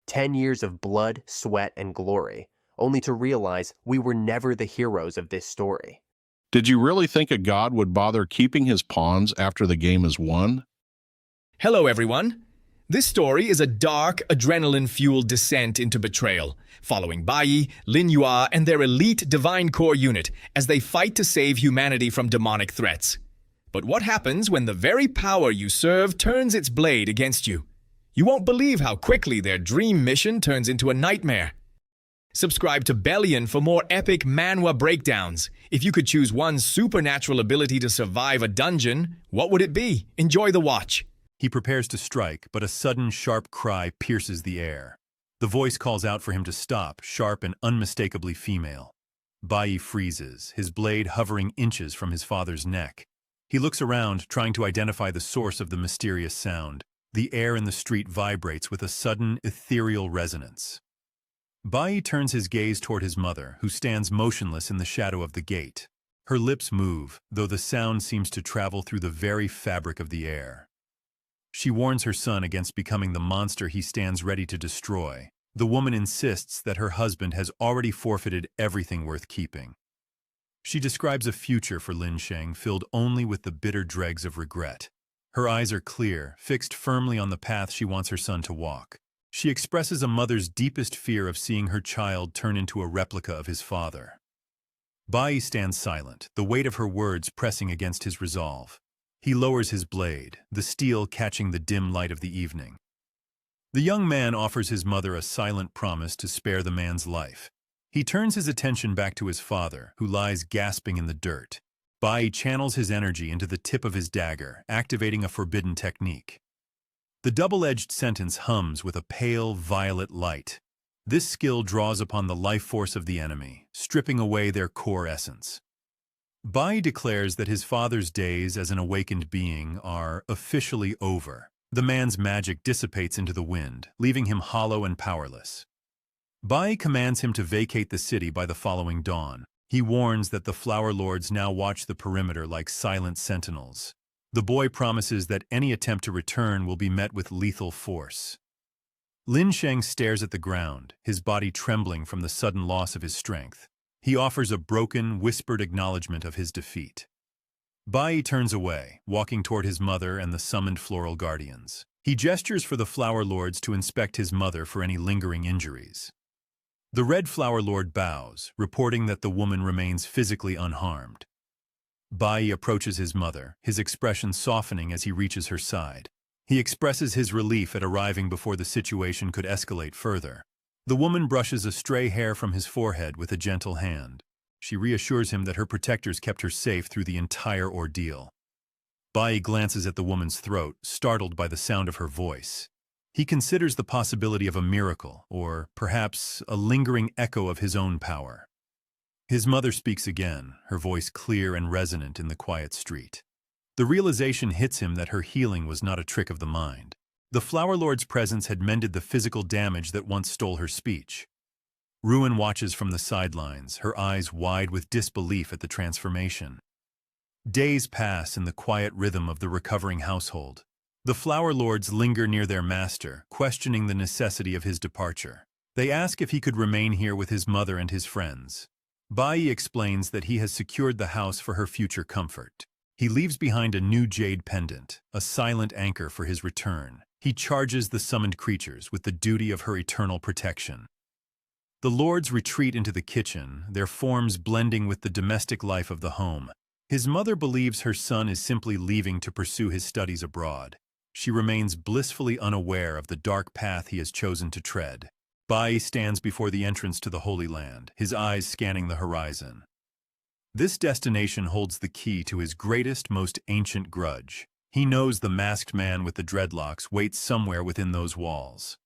10 years of blood, sweat, and glory, only to realize we were never the heroes of this story. Did you really think a god would bother keeping his pawns after the game is won? Hello, everyone. This story is a dark, adrenaline-fueled descent into betrayal, following Bai, Linhua, and their elite Divine Core unit as they fight to save humanity from demonic threats. But what happens when the very power you serve turns its blade against you? You won't believe how quickly their dream mission turns into a nightmare. Subscribe to Bellion for more epic Manhwa breakdowns. If you could choose one supernatural ability to survive a dungeon, what would it be? Enjoy the watch. He prepares to strike, but a sudden, sharp cry pierces the air. The voice calls out for him to stop, sharp and unmistakably female. Bai freezes, his blade hovering inches from his father's neck. He looks around, trying to identify the source of the mysterious sound. The air in the street vibrates with a sudden, ethereal resonance. Bai turns his gaze toward his mother, who stands motionless in the shadow of the gate. Her lips move, though the sound seems to travel through the very fabric of the air. She warns her son against becoming the monster he stands ready to destroy. The woman insists that her husband has already forfeited everything worth keeping. She describes a future for Lin Sheng filled only with the bitter dregs of regret. Her eyes are clear, fixed firmly on the path she wants her son to walk. She expresses a mother's deepest fear of seeing her child turn into a replica of his father. Bai stands silent, the weight of her words pressing against his resolve. He lowers his blade, the steel catching the dim light of the evening. The young man offers his mother a silent promise to spare the man's life. He turns his attention back to his father, who lies gasping in the dirt. Bai channels his energy into the tip of his dagger, activating a forbidden technique. The double-edged sentence hums with a pale, violet light. This skill draws upon the life force of the enemy, stripping away their core essence. Bai declares that his father's days as an awakened being are officially over. The man's magic dissipates into the wind, leaving him hollow and powerless. Bai commands him to vacate the city by the following dawn. He warns that the Flower Lords now watch the perimeter like silent sentinels. The boy promises that any attempt to return will be met with lethal force. Lin Sheng stares at the ground, his body trembling from the sudden loss of his strength. He offers a broken, whispered acknowledgement of his defeat. Bai turns away, walking toward his mother and the summoned floral guardians. He gestures for the Flower Lords to inspect his mother for any lingering injuries. The Red Flower Lord bows, reporting that the woman remains physically unharmed. Bai approaches his mother, his expression softening as he reaches her side. He expresses his relief at arriving before the situation could escalate further. The woman brushes a stray hair from his forehead with a gentle hand. She reassures him that her protectors kept her safe through the entire ordeal. Bai glances at the woman's throat, startled by the sound of her voice. He considers the possibility of a miracle, or perhaps a lingering echo of his own power. His mother speaks again, her voice clear and resonant in the quiet street. The realization hits him that her healing was not a trick of the mind. The Flower Lord's presence had mended the physical damage that once stole her speech. Ruin watches from the sidelines, her eyes wide with disbelief at the transformation. Days pass in the quiet rhythm of the recovering household. The Flower Lords linger near their master, questioning the necessity of his departure. They ask if he could remain here with his mother and his friends. Bai explains that he has secured the house for her future comfort. He leaves behind a new jade pendant, a silent anchor for his return. He charges the summoned creatures with the duty of her eternal protection. The lords retreat into the kitchen, their forms blending with the domestic life of the home. His mother believes her son is simply leaving to pursue his studies abroad. She remains blissfully unaware of the dark path he has chosen to tread. Bai stands before the entrance to the Holy Land, his eyes scanning the horizon. This destination holds the key to his greatest, most ancient grudge. He knows the masked man with the dreadlocks waits somewhere within those walls.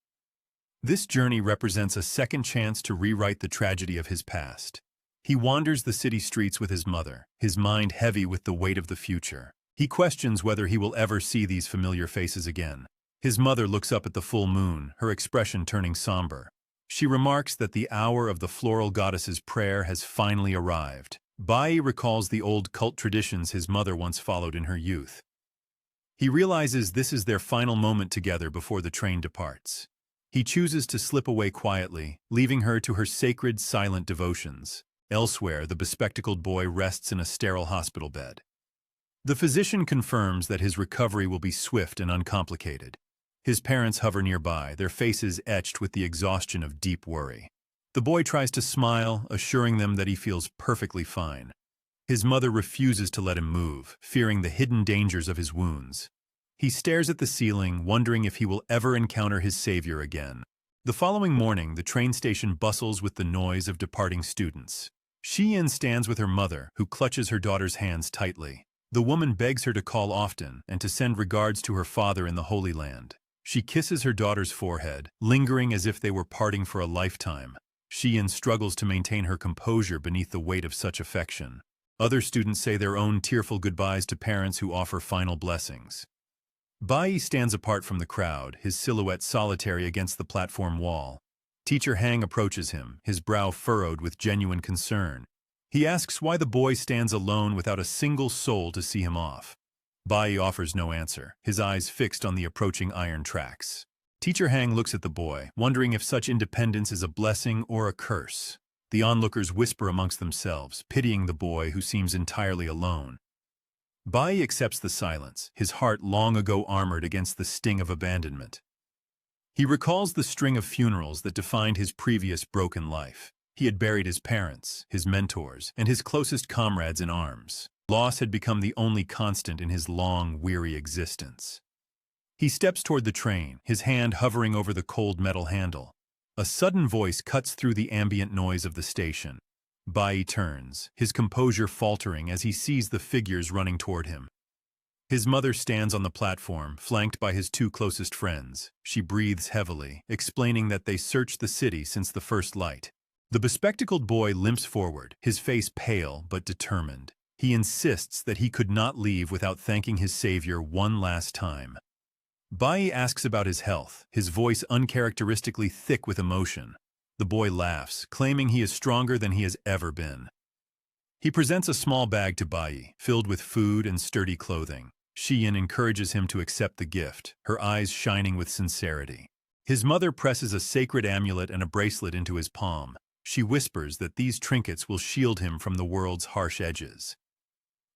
This journey represents a second chance to rewrite the tragedy of his past. He wanders the city streets with his mother, his mind heavy with the weight of the future. He questions whether he will ever see these familiar faces again. His mother looks up at the full moon, her expression turning somber. She remarks that the hour of the floral goddess's prayer has finally arrived. Bai recalls the old cult traditions his mother once followed in her youth. He realizes this is their final moment together before the train departs. He chooses to slip away quietly, leaving her to her sacred, silent devotions. Elsewhere, the bespectacled boy rests in a sterile hospital bed. The physician confirms that his recovery will be swift and uncomplicated. His parents hover nearby, their faces etched with the exhaustion of deep worry. The boy tries to smile, assuring them that he feels perfectly fine. His mother refuses to let him move, fearing the hidden dangers of his wounds. He stares at the ceiling, wondering if he will ever encounter his savior again. The following morning, the train station bustles with the noise of departing students. Shi-In stands with her mother, who clutches her daughter's hands tightly. The woman begs her to call often and to send regards to her father in the Holy Land. She kisses her daughter's forehead, lingering as if they were parting for a lifetime. Shi-In struggles to maintain her composure beneath the weight of such affection. Other students say their own tearful goodbyes to parents who offer final blessings. Bai stands apart from the crowd, his silhouette solitary against the platform wall. Teacher Hang approaches him, his brow furrowed with genuine concern. He asks why the boy stands alone without a single soul to see him off. Bai offers no answer, his eyes fixed on the approaching iron tracks. Teacher Hang looks at the boy, wondering if such independence is a blessing or a curse. The onlookers whisper amongst themselves, pitying the boy who seems entirely alone. Bai accepts the silence, his heart long ago armored against the sting of abandonment. He recalls the string of funerals that defined his previous broken life. He had buried his parents, his mentors, and his closest comrades in arms. Loss had become the only constant in his long, weary existence. He steps toward the train, his hand hovering over the cold metal handle. A sudden voice cuts through the ambient noise of the station. Bai turns, his composure faltering as he sees the figures running toward him. His mother stands on the platform, flanked by his two closest friends. She breathes heavily, explaining that they searched the city since the first light. The bespectacled boy limps forward, his face pale but determined. He insists that he could not leave without thanking his savior one last time. Bai asks about his health, his voice uncharacteristically thick with emotion. The boy laughs, claiming he is stronger than he has ever been. He presents a small bag to Bai, filled with food and sturdy clothing. Shi-In encourages him to accept the gift, her eyes shining with sincerity. His mother presses a sacred amulet and a bracelet into his palm. She whispers that these trinkets will shield him from the world's harsh edges.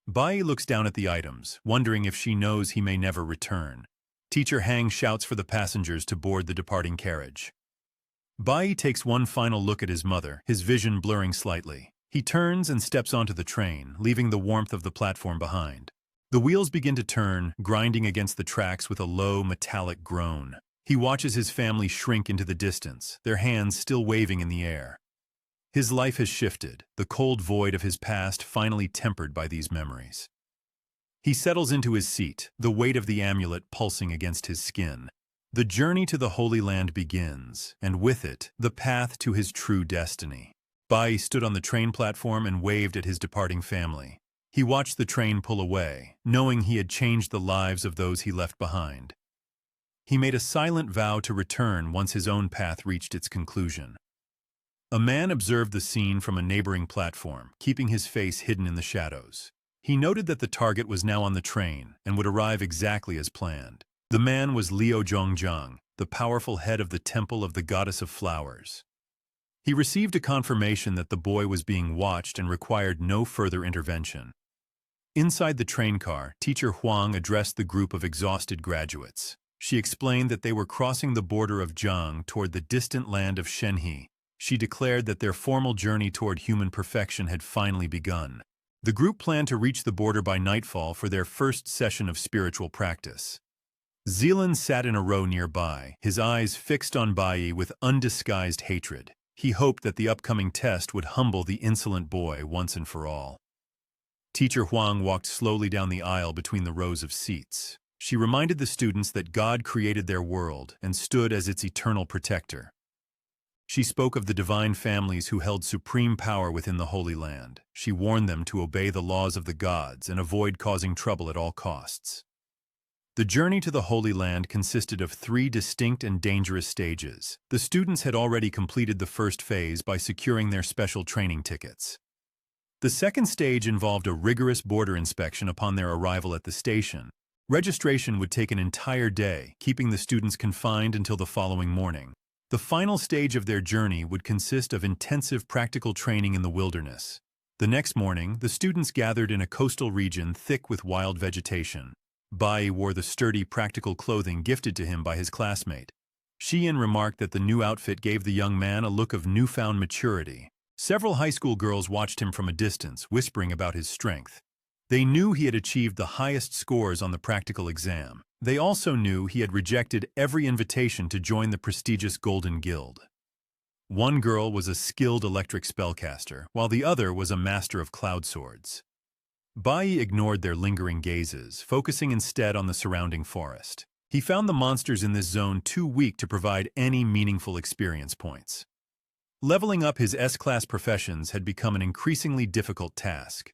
Bai looks down at the items, wondering if she knows he may never return. Teacher Hang shouts for the passengers to board the departing carriage. Bai takes one final look at his mother, his vision blurring slightly. He turns and steps onto the train, leaving the warmth of the platform behind. The wheels begin to turn, grinding against the tracks with a low, metallic groan. He watches his family shrink into the distance, their hands still waving in the air. His life has shifted, the cold void of his past finally tempered by these memories. He settles into his seat, the weight of the amulet pulsing against his skin. The journey to the Holy Land begins, and with it, the path to his true destiny. Bai stood on the train platform and waved at his departing family. He watched the train pull away, knowing he had changed the lives of those he left behind. He made a silent vow to return once his own path reached its conclusion. A man observed the scene from a neighboring platform, keeping his face hidden in the shadows. He noted that the target was now on the train and would arrive exactly as planned. The man was Liu Zhongzhang, the powerful head of the Temple of the Goddess of Flowers. He received a confirmation that the boy was being watched and required no further intervention. Inside the train car, Teacher Huang addressed the group of exhausted graduates. She explained that they were crossing the border of Zhang toward the distant land of Shenhe. She declared that their formal journey toward human perfection had finally begun. The group planned to reach the border by nightfall for their first session of spiritual practice. Zealand sat in a row nearby, his eyes fixed on Bai with undisguised hatred. He hoped that the upcoming test would humble the insolent boy once and for all. Teacher Huang walked slowly down the aisle between the rows of seats. She reminded the students that God created their world and stood as its eternal protector. She spoke of the divine families who held supreme power within the Holy Land. She warned them to obey the laws of the gods and avoid causing trouble at all costs. The journey to the Holy Land consisted of 3 distinct and dangerous stages. The students had already completed the first phase by securing their special training tickets. The second stage involved a rigorous border inspection upon their arrival at the station. Registration would take an entire day, keeping the students confined until the following morning. The final stage of their journey would consist of intensive practical training in the wilderness. The next morning, the students gathered in a coastal region thick with wild vegetation. Bai wore the sturdy, practical clothing gifted to him by his classmate. Shiin remarked that the new outfit gave the young man a look of newfound maturity. Several high school girls watched him from a distance, whispering about his strength. They knew he had achieved the highest scores on the practical exam. They also knew he had rejected every invitation to join the prestigious Golden Guild. One girl was a skilled electric spellcaster, while the other was a master of cloud swords. Bai ignored their lingering gazes, focusing instead on the surrounding forest. He found the monsters in this zone too weak to provide any meaningful experience points. Leveling up his S-class professions had become an increasingly difficult task.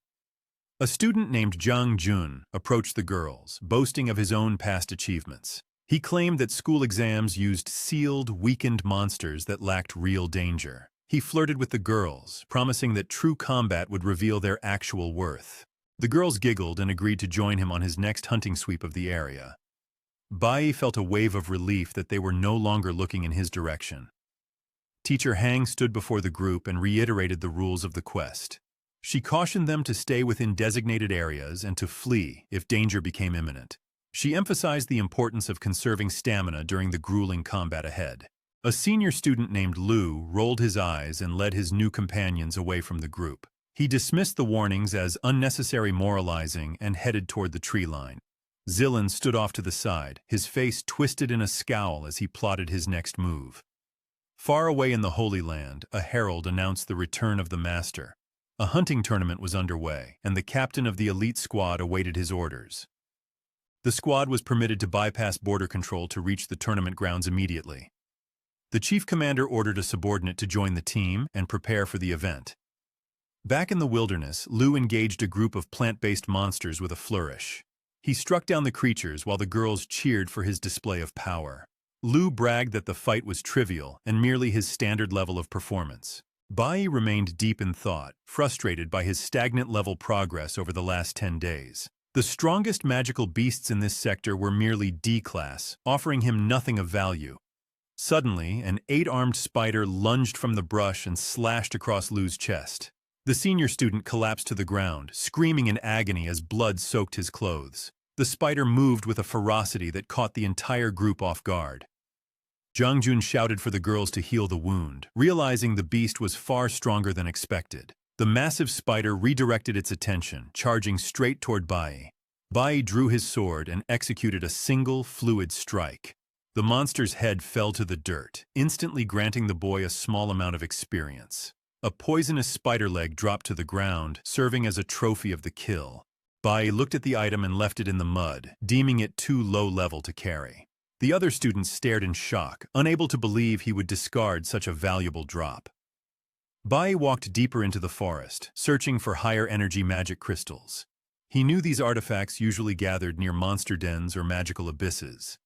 A student named Zhang Jun approached the girls, boasting of his own past achievements. He claimed that school exams used sealed, weakened monsters that lacked real danger. He flirted with the girls, promising that true combat would reveal their actual worth. The girls giggled and agreed to join him on his next hunting sweep of the area. Bai felt a wave of relief that they were no longer looking in his direction. Teacher Hang stood before the group and reiterated the rules of the quest. She cautioned them to stay within designated areas and to flee if danger became imminent. She emphasized the importance of conserving stamina during the grueling combat ahead. A senior student named Lu rolled his eyes and led his new companions away from the group. He dismissed the warnings as unnecessary moralizing and headed toward the tree line. Zilin stood off to the side, his face twisted in a scowl as he plotted his next move. Far away in the Holy Land, a herald announced the return of the master. A hunting tournament was underway, and the captain of the elite squad awaited his orders. The squad was permitted to bypass border control to reach the tournament grounds immediately. The chief commander ordered a subordinate to join the team and prepare for the event. Back in the wilderness, Lu engaged a group of plant-based monsters with a flourish. He struck down the creatures while the girls cheered for his display of power. Lu bragged that the fight was trivial and merely his standard level of performance. Bai remained deep in thought, frustrated by his stagnant-level progress over the last 10 days. The strongest magical beasts in this sector were merely D-class, offering him nothing of value. Suddenly, an 8-armed spider lunged from the brush and slashed across Lu's chest. The senior student collapsed to the ground, screaming in agony as blood soaked his clothes. The spider moved with a ferocity that caught the entire group off guard. Zhang Jun shouted for the girls to heal the wound, realizing the beast was far stronger than expected. The massive spider redirected its attention, charging straight toward Bai. Bai drew his sword and executed a single, fluid strike. The monster's head fell to the dirt, instantly granting the boy a small amount of experience. A poisonous spider leg dropped to the ground, serving as a trophy of the kill. Bai looked at the item and left it in the mud, deeming it too low level to carry. The other students stared in shock, unable to believe he would discard such a valuable drop. Bai walked deeper into the forest, searching for higher energy magic crystals. He knew these artifacts usually gathered near monster dens or magical abysses.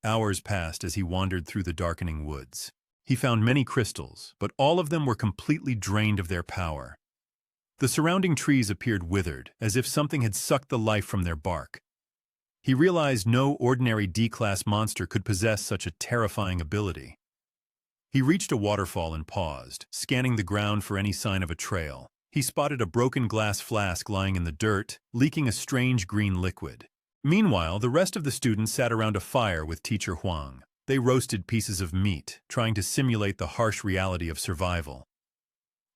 Hours passed as he wandered through the darkening woods. He found many crystals, but all of them were completely drained of their power. The surrounding trees appeared withered, as if something had sucked the life from their bark. He realized no ordinary D-class monster could possess such a terrifying ability. He reached a waterfall and paused, scanning the ground for any sign of a trail. He spotted a broken glass flask lying in the dirt, leaking a strange green liquid. Meanwhile, the rest of the students sat around a fire with Teacher Huang. They roasted pieces of meat, trying to simulate the harsh reality of survival.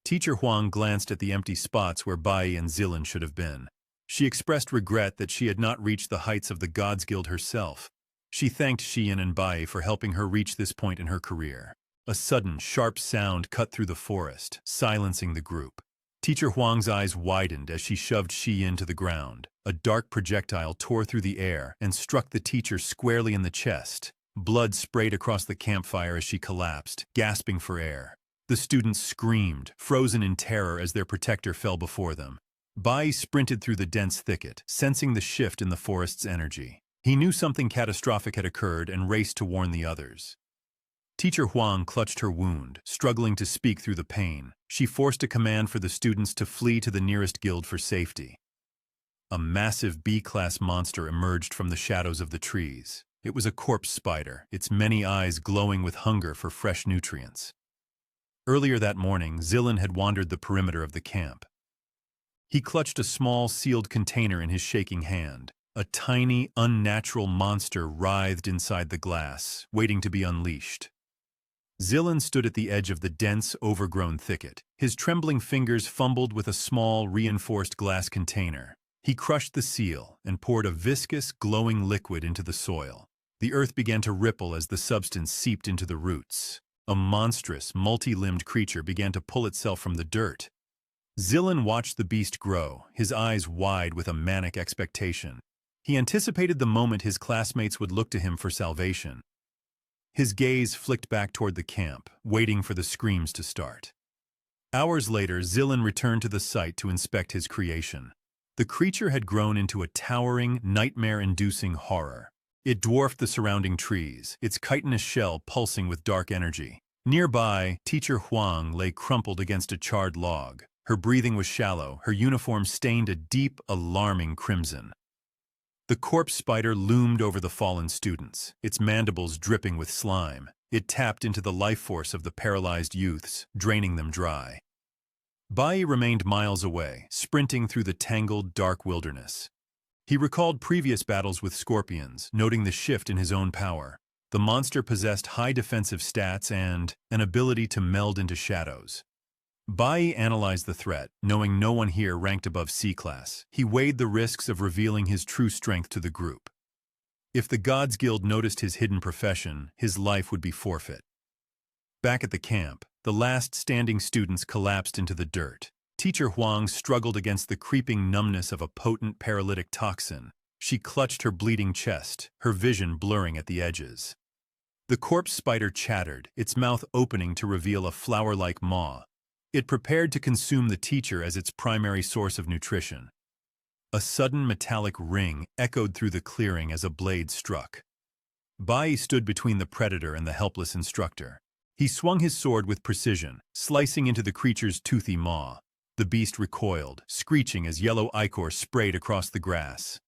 Teacher Huang glanced at the empty spots where Bai and Zilin should have been. She expressed regret that she had not reached the heights of the Gods Guild herself. She thanked Xian and Bai for helping her reach this point in her career. A sudden, sharp sound cut through the forest, silencing the group. Teacher Huang's eyes widened as she shoved Xian to the ground. A dark projectile tore through the air and struck the teacher squarely in the chest. Blood sprayed across the campfire as she collapsed, gasping for air. The students screamed, frozen in terror as their protector fell before them. Bai sprinted through the dense thicket, sensing the shift in the forest's energy. He knew something catastrophic had occurred and raced to warn the others. Teacher Huang clutched her wound, struggling to speak through the pain. She forced a command for the students to flee to the nearest guild for safety. A massive B-class monster emerged from the shadows of the trees. It was a corpse spider, its many eyes glowing with hunger for fresh nutrients. Earlier that morning, Zillan had wandered the perimeter of the camp. He clutched a small, sealed container in his shaking hand. A tiny, unnatural monster writhed inside the glass, waiting to be unleashed. Zillan stood at the edge of the dense, overgrown thicket. His trembling fingers fumbled with a small, reinforced glass container. He crushed the seal and poured a viscous, glowing liquid into the soil. The earth began to ripple as the substance seeped into the roots. A monstrous, multi-limbed creature began to pull itself from the dirt. Zillan watched the beast grow, his eyes wide with a manic expectation. He anticipated the moment his classmates would look to him for salvation. His gaze flicked back toward the camp, waiting for the screams to start. Hours later, Zillan returned to the site to inspect his creation. The creature had grown into a towering, nightmare-inducing horror. It dwarfed the surrounding trees, its chitinous shell pulsing with dark energy. Nearby, Teacher Huang lay crumpled against a charred log. Her breathing was shallow, her uniform stained a deep, alarming crimson. The corpse spider loomed over the fallen students, its mandibles dripping with slime. It tapped into the life force of the paralyzed youths, draining them dry. Bai remained miles away, sprinting through the tangled, dark wilderness. He recalled previous battles with scorpions, noting the shift in his own power. The monster possessed high defensive stats and an ability to meld into shadows. Bai analyzed the threat, knowing no one here ranked above C-class. He weighed the risks of revealing his true strength to the group. If the Gods Guild noticed his hidden profession, his life would be forfeit. Back at the camp, the last standing students collapsed into the dirt. Teacher Huang struggled against the creeping numbness of a potent paralytic toxin. She clutched her bleeding chest, her vision blurring at the edges. The corpse spider chattered, its mouth opening to reveal a flower-like maw. It prepared to consume the teacher as its primary source of nutrition. A sudden metallic ring echoed through the clearing as a blade struck. Bai stood between the predator and the helpless instructor. He swung his sword with precision, slicing into the creature's toothy maw. The beast recoiled, screeching as yellow ichor sprayed across the grass.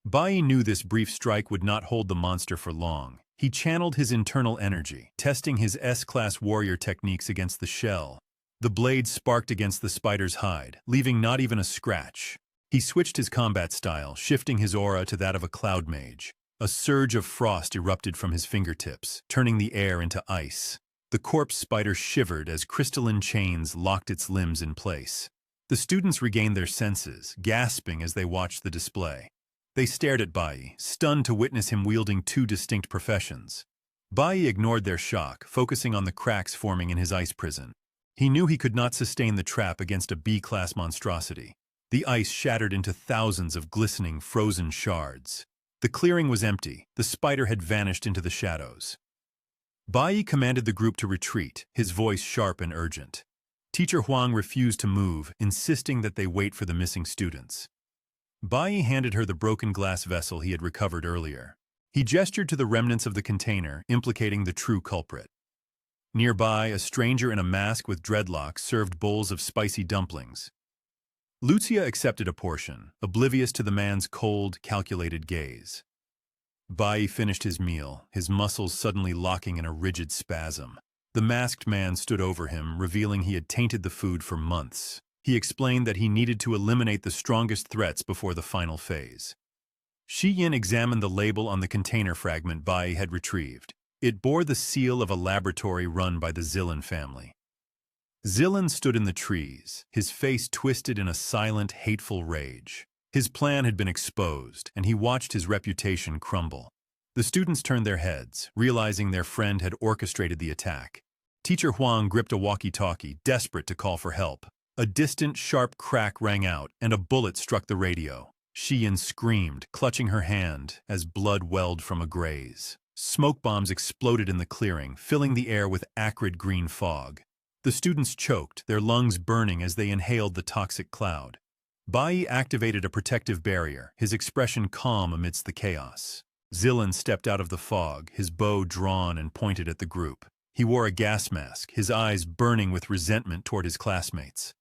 Bai knew this brief strike would not hold the monster for long. He channeled his internal energy, testing his S-class warrior techniques against the shell. The blade sparked against the spider's hide, leaving not even a scratch. He switched his combat style, shifting his aura to that of a cloud mage. A surge of frost erupted from his fingertips, turning the air into ice. The corpse spider shivered as crystalline chains locked its limbs in place. The students regained their senses, gasping as they watched the display. They stared at Bai, stunned to witness him wielding two distinct professions. Bai ignored their shock, focusing on the cracks forming in his ice prison. He knew he could not sustain the trap against a B-class monstrosity. The ice shattered into thousands of glistening, frozen shards. The clearing was empty. The spider had vanished into the shadows. Bai commanded the group to retreat, his voice sharp and urgent. Teacher Huang refused to move, insisting that they wait for the missing students. Bai handed her the broken glass vessel he had recovered earlier. He gestured to the remnants of the container, implicating the true culprit. Nearby, a stranger in a mask with dreadlocks served bowls of spicy dumplings. Lucia accepted a portion, oblivious to the man's cold, calculated gaze. Bai finished his meal, his muscles suddenly locking in a rigid spasm. The masked man stood over him, revealing he had tainted the food for months. He explained that he needed to eliminate the strongest threats before the final phase. Shi Yin examined the label on the container fragment Bai had retrieved. It bore the seal of a laboratory run by the Zillan family. Zillan stood in the trees, his face twisted in a silent, hateful rage. His plan had been exposed, and he watched his reputation crumble. The students turned their heads, realizing their friend had orchestrated the attack. Teacher Huang gripped a walkie-talkie, desperate to call for help. A distant, sharp crack rang out, and a bullet struck the radio. Shi Yin screamed, clutching her hand, as blood welled from a graze. Smoke bombs exploded in the clearing, filling the air with acrid green fog. The students choked, their lungs burning as they inhaled the toxic cloud. Bai activated a protective barrier, his expression calm amidst the chaos. Zillan stepped out of the fog, his bow drawn and pointed at the group. He wore a gas mask, his eyes burning with resentment toward his classmates.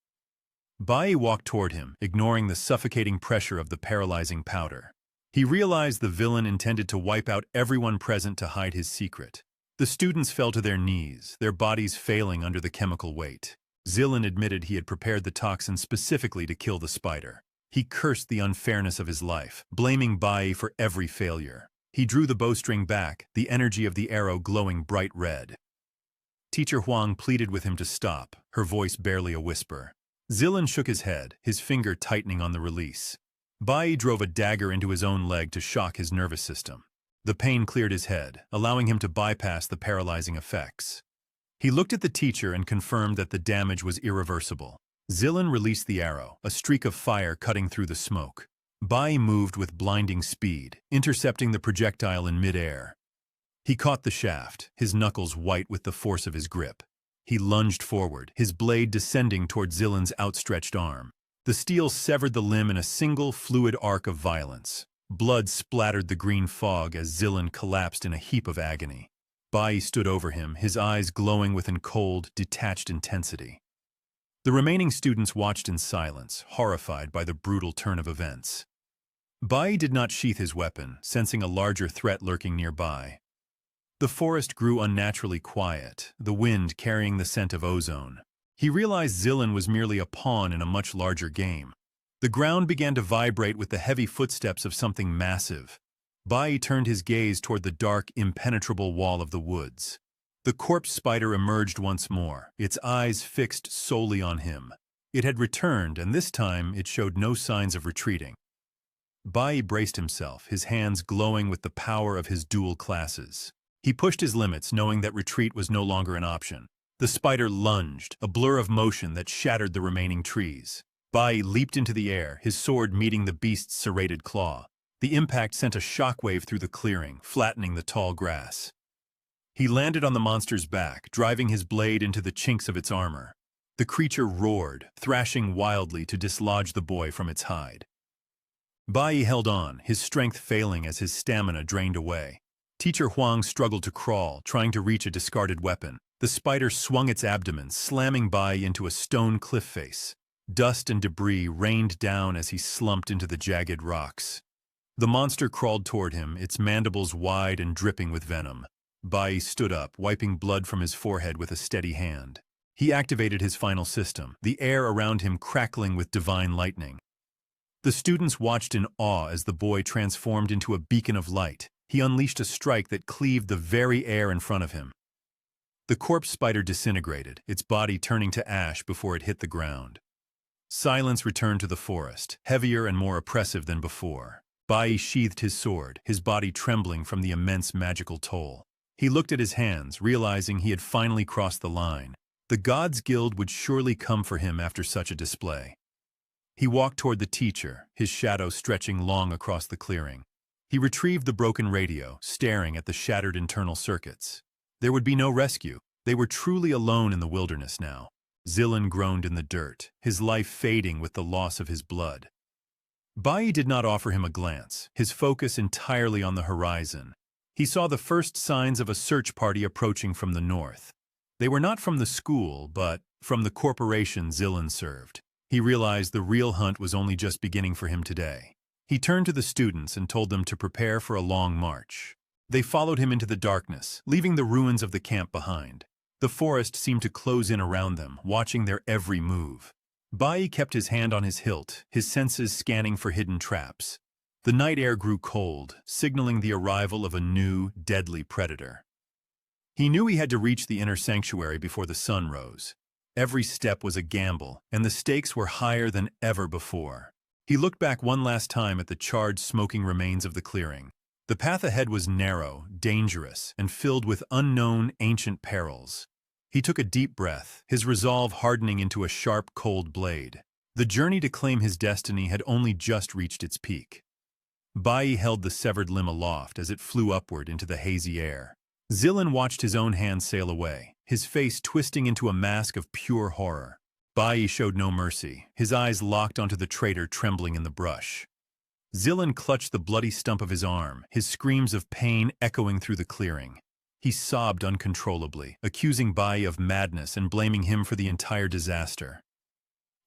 Bai walked toward him, ignoring the suffocating pressure of the paralyzing powder. He realized the villain intended to wipe out everyone present to hide his secret. The students fell to their knees, their bodies failing under the chemical weight. Zilan admitted he had prepared the toxin specifically to kill the spider. He cursed the unfairness of his life, blaming Bai for every failure. He drew the bowstring back, the energy of the arrow glowing bright red. Teacher Huang pleaded with him to stop, her voice barely a whisper. Zilan shook his head, his finger tightening on the release. Bai drove a dagger into his own leg to shock his nervous system. The pain cleared his head, allowing him to bypass the paralyzing effects. He looked at the teacher and confirmed that the damage was irreversible. Zilan released the arrow, a streak of fire cutting through the smoke. Bai moved with blinding speed, intercepting the projectile in midair. He caught the shaft, his knuckles white with the force of his grip. He lunged forward, his blade descending toward Zilan's outstretched arm. The steel severed the limb in a single, fluid arc of violence. Blood splattered the green fog as Zilan collapsed in a heap of agony. Bai stood over him, his eyes glowing with a cold, detached intensity. The remaining students watched in silence, horrified by the brutal turn of events. Bai did not sheath his weapon, sensing a larger threat lurking nearby. The forest grew unnaturally quiet, the wind carrying the scent of ozone. He realized Zilan was merely a pawn in a much larger game. The ground began to vibrate with the heavy footsteps of something massive. Bai turned his gaze toward the dark, impenetrable wall of the woods. The corpse spider emerged once more, its eyes fixed solely on him. It had returned, and this time it showed no signs of retreating. Bai braced himself, his hands glowing with the power of his dual classes. He pushed his limits, knowing that retreat was no longer an option. The spider lunged, a blur of motion that shattered the remaining trees. Bai leaped into the air, his sword meeting the beast's serrated claw. The impact sent a shockwave through the clearing, flattening the tall grass. He landed on the monster's back, driving his blade into the chinks of its armor. The creature roared, thrashing wildly to dislodge the boy from its hide. Bai held on, his strength failing as his stamina drained away. Teacher Huang struggled to crawl, trying to reach a discarded weapon. The spider swung its abdomen, slamming Bai into a stone cliff face. Dust and debris rained down as he slumped into the jagged rocks. The monster crawled toward him, its mandibles wide and dripping with venom. Bai stood up, wiping blood from his forehead with a steady hand. He activated his final system, the air around him crackling with divine lightning. The students watched in awe as the boy transformed into a beacon of light. He unleashed a strike that cleaved the very air in front of him. The corpse spider disintegrated, its body turning to ash before it hit the ground. Silence returned to the forest, heavier and more oppressive than before. Bai sheathed his sword, his body trembling from the immense magical toll. He looked at his hands, realizing he had finally crossed the line. The Gods' Guild would surely come for him after such a display. He walked toward the teacher, his shadow stretching long across the clearing. He retrieved the broken radio, staring at the shattered internal circuits. There would be no rescue. They were truly alone in the wilderness now. Zilan groaned in the dirt, his life fading with the loss of his blood. Bai did not offer him a glance, his focus entirely on the horizon. He saw the first signs of a search party approaching from the north. They were not from the school, but from the corporation Zilan served. He realized the real hunt was only just beginning for him today. He turned to the students and told them to prepare for a long march. They followed him into the darkness, leaving the ruins of the camp behind. The forest seemed to close in around them, watching their every move. Bai kept his hand on his hilt, his senses scanning for hidden traps. The night air grew cold, signaling the arrival of a new, deadly predator. He knew he had to reach the inner sanctuary before the sun rose. Every step was a gamble, and the stakes were higher than ever before. He looked back one last time at the charred, smoking remains of the clearing. The path ahead was narrow, dangerous, and filled with unknown, ancient perils. He took a deep breath, his resolve hardening into a sharp, cold blade. The journey to claim his destiny had only just reached its peak. Bai held the severed limb aloft as it flew upward into the hazy air. Zilan watched his own hand sail away, his face twisting into a mask of pure horror. Bai showed no mercy, his eyes locked onto the traitor trembling in the brush. Zilan clutched the bloody stump of his arm, his screams of pain echoing through the clearing. He sobbed uncontrollably, accusing Bai of madness and blaming him for the entire disaster.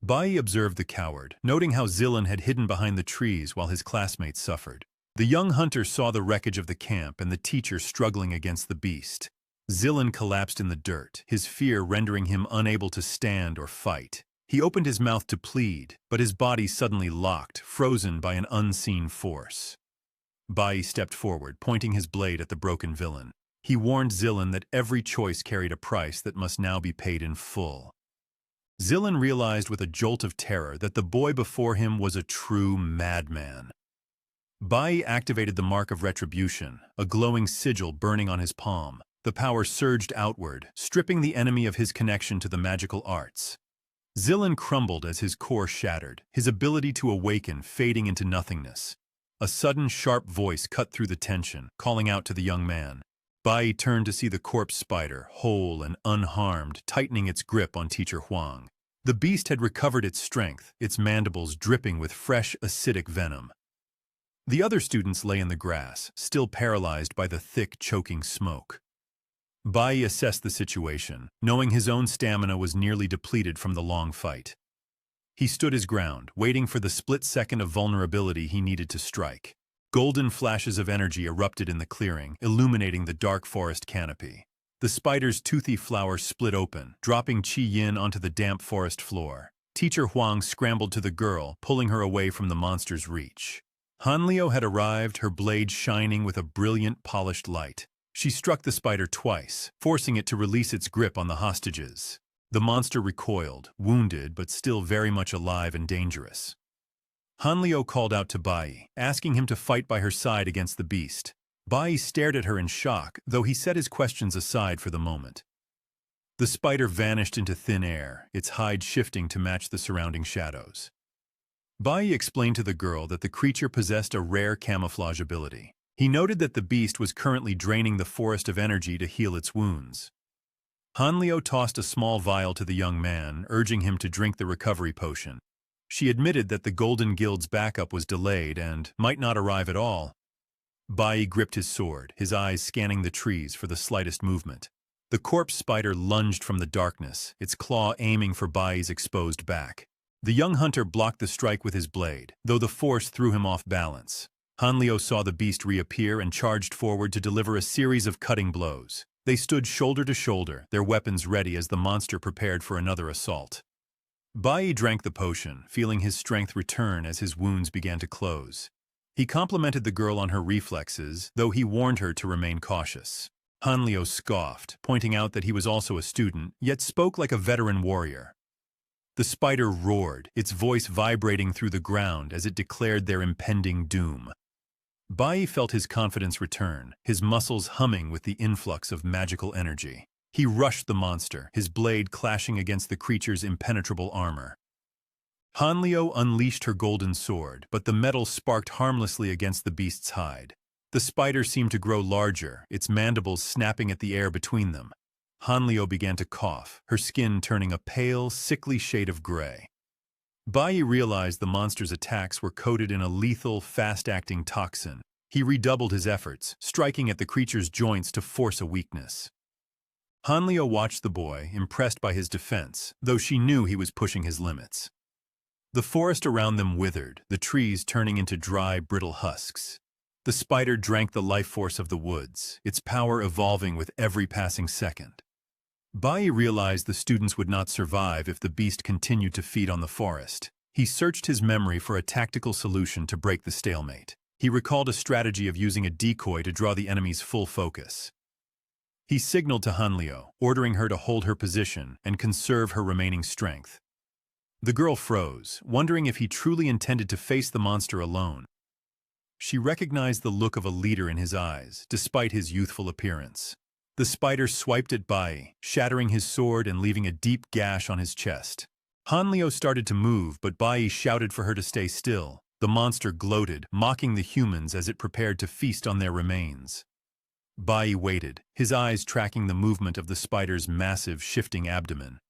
Bai observed the coward, noting how Zilan had hidden behind the trees while his classmates suffered. The young hunter saw the wreckage of the camp and the teacher struggling against the beast. Zillan collapsed in the dirt, his fear rendering him unable to stand or fight. He opened his mouth to plead, but his body suddenly locked, frozen by an unseen force. Bai stepped forward, pointing his blade at the broken villain. He warned Zillan that every choice carried a price that must now be paid in full. Zillan realized with a jolt of terror that the boy before him was a true madman. Bai activated the Mark of Retribution, a glowing sigil burning on his palm. The power surged outward, stripping the enemy of his connection to the magical arts. Zillan crumbled as his core shattered, his ability to awaken fading into nothingness. A sudden, sharp voice cut through the tension, calling out to the young man. Bai turned to see the corpse spider, whole and unharmed, tightening its grip on Teacher Huang. The beast had recovered its strength, its mandibles dripping with fresh, acidic venom. The other students lay in the grass, still paralyzed by the thick, choking smoke. Bai assessed the situation, knowing his own stamina was nearly depleted from the long fight. He stood his ground, waiting for the split second of vulnerability he needed to strike. Golden flashes of energy erupted in the clearing, illuminating the dark forest canopy. The spider's toothy flower split open, dropping Qi Yin onto the damp forest floor. Teacher Huang scrambled to the girl, pulling her away from the monster's reach. Hanliu had arrived, her blade shining with a brilliant, polished light. She struck the spider twice, forcing it to release its grip on the hostages. The monster recoiled, wounded but still very much alive and dangerous. Hanliu called out to Bai, asking him to fight by her side against the beast. Bai stared at her in shock, though he set his questions aside for the moment. The spider vanished into thin air, its hide shifting to match the surrounding shadows. Bai explained to the girl that the creature possessed a rare camouflage ability. He noted that the beast was currently draining the forest of energy to heal its wounds. Hanliu tossed a small vial to the young man, urging him to drink the recovery potion. She admitted that the Golden Guild's backup was delayed and might not arrive at all. Bai gripped his sword, his eyes scanning the trees for the slightest movement. The corpse spider lunged from the darkness, its claw aiming for Bai's exposed back. The young hunter blocked the strike with his blade, though the force threw him off balance. Hanliu saw the beast reappear and charged forward to deliver a series of cutting blows. They stood shoulder to shoulder, their weapons ready as the monster prepared for another assault. Bai drank the potion, feeling his strength return as his wounds began to close. He complimented the girl on her reflexes, though he warned her to remain cautious. Hanliu scoffed, pointing out that he was also a student, yet spoke like a veteran warrior. The spider roared, its voice vibrating through the ground as it declared their impending doom. Bai felt his confidence return, his muscles humming with the influx of magical energy. He rushed the monster, his blade clashing against the creature's impenetrable armor. Hanliu unleashed her golden sword, but the metal sparked harmlessly against the beast's hide. The spider seemed to grow larger, its mandibles snapping at the air between them. Hanliu began to cough, her skin turning a pale, sickly shade of gray. Bai realized the monster's attacks were coated in a lethal, fast-acting toxin. He redoubled his efforts, striking at the creature's joints to force a weakness. Hanliu watched the boy, impressed by his defense, though she knew he was pushing his limits. The forest around them withered, the trees turning into dry, brittle husks. The spider drank the life force of the woods, its power evolving with every passing second. Bai realized the students would not survive if the beast continued to feed on the forest. He searched his memory for a tactical solution to break the stalemate. He recalled a strategy of using a decoy to draw the enemy's full focus. He signaled to Hanliu, ordering her to hold her position and conserve her remaining strength. The girl froze, wondering if he truly intended to face the monster alone. She recognized the look of a leader in his eyes, despite his youthful appearance. The spider swiped at Bai, shattering his sword and leaving a deep gash on his chest. Hanliu started to move, but Bai shouted for her to stay still. The monster gloated, mocking the humans as it prepared to feast on their remains. Bai waited, his eyes tracking the movement of the spider's massive, shifting abdomen.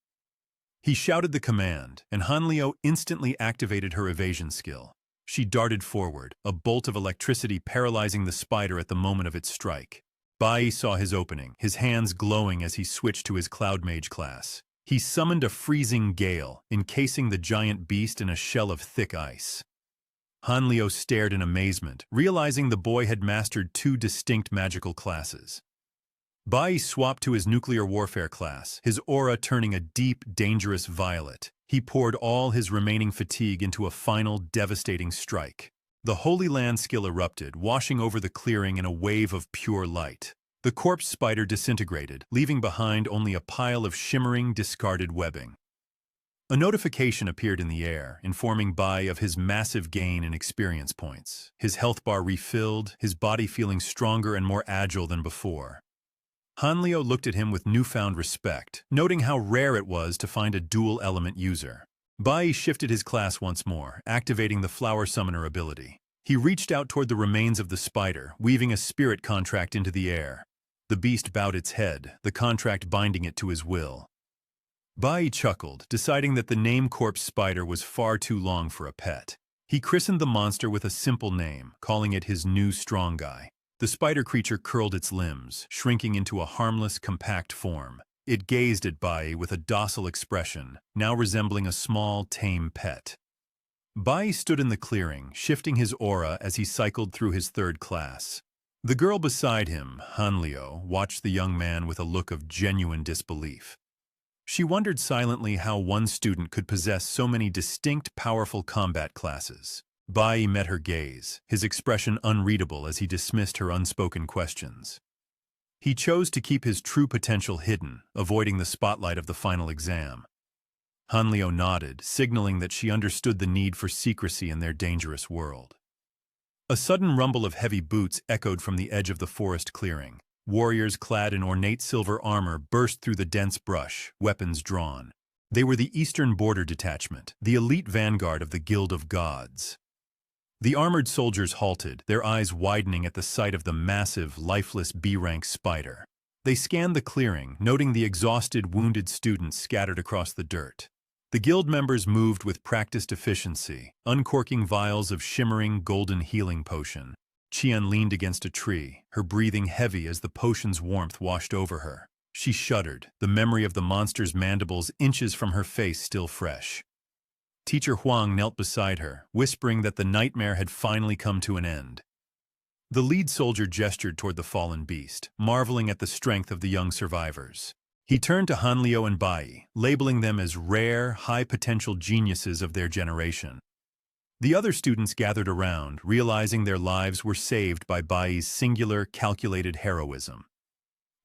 He shouted the command, and Hanliu instantly activated her evasion skill. She darted forward, a bolt of electricity paralyzing the spider at the moment of its strike. Bai saw his opening, his hands glowing as he switched to his Cloud Mage class. He summoned a freezing gale, encasing the giant beast in a shell of thick ice. Hanlio stared in amazement, realizing the boy had mastered 2 distinct magical classes. Bai swapped to his nuclear warfare class, his aura turning a deep, dangerous violet. He poured all his remaining fatigue into a final, devastating strike. The Holy Land skill erupted, washing over the clearing in a wave of pure light. The corpse spider disintegrated, leaving behind only a pile of shimmering, discarded webbing. A notification appeared in the air, informing Bai of his massive gain in experience points. His health bar refilled, his body feeling stronger and more agile than before. Hanlio looked at him with newfound respect, noting how rare it was to find a dual-element user. Bai shifted his class once more, activating the Flower Summoner ability. He reached out toward the remains of the spider, weaving a spirit contract into the air. The beast bowed its head, the contract binding it to his will. Bai chuckled, deciding that the name corpse spider was far too long for a pet. He christened the monster with a simple name, calling it his new strong guy. The spider creature curled its limbs, shrinking into a harmless, compact form. It gazed at Bai with a docile expression, now resembling a small, tame pet. Bai stood in the clearing, shifting his aura as he cycled through his 3rd class. The girl beside him, Hanlio, watched the young man with a look of genuine disbelief. She wondered silently how one student could possess so many distinct, powerful combat classes. Bai met her gaze, his expression unreadable as he dismissed her unspoken questions. He chose to keep his true potential hidden, avoiding the spotlight of the final exam. Hanlio nodded, signaling that she understood the need for secrecy in their dangerous world. A sudden rumble of heavy boots echoed from the edge of the forest clearing. Warriors clad in ornate silver armor burst through the dense brush, weapons drawn. They were the Eastern Border Detachment, the elite vanguard of the Guild of Gods. The armored soldiers halted, their eyes widening at the sight of the massive, lifeless B-rank spider. They scanned the clearing, noting the exhausted, wounded students scattered across the dirt. The guild members moved with practiced efficiency, uncorking vials of shimmering, golden healing potion. Qian leaned against a tree, her breathing heavy as the potion's warmth washed over her. She shuddered, the memory of the monster's mandibles inches from her face still fresh. Teacher Huang knelt beside her, whispering that the nightmare had finally come to an end. The lead soldier gestured toward the fallen beast, marveling at the strength of the young survivors. He turned to Hanlio and Bai, labeling them as rare, high-potential geniuses of their generation. The other students gathered around, realizing their lives were saved by Bai's singular, calculated heroism.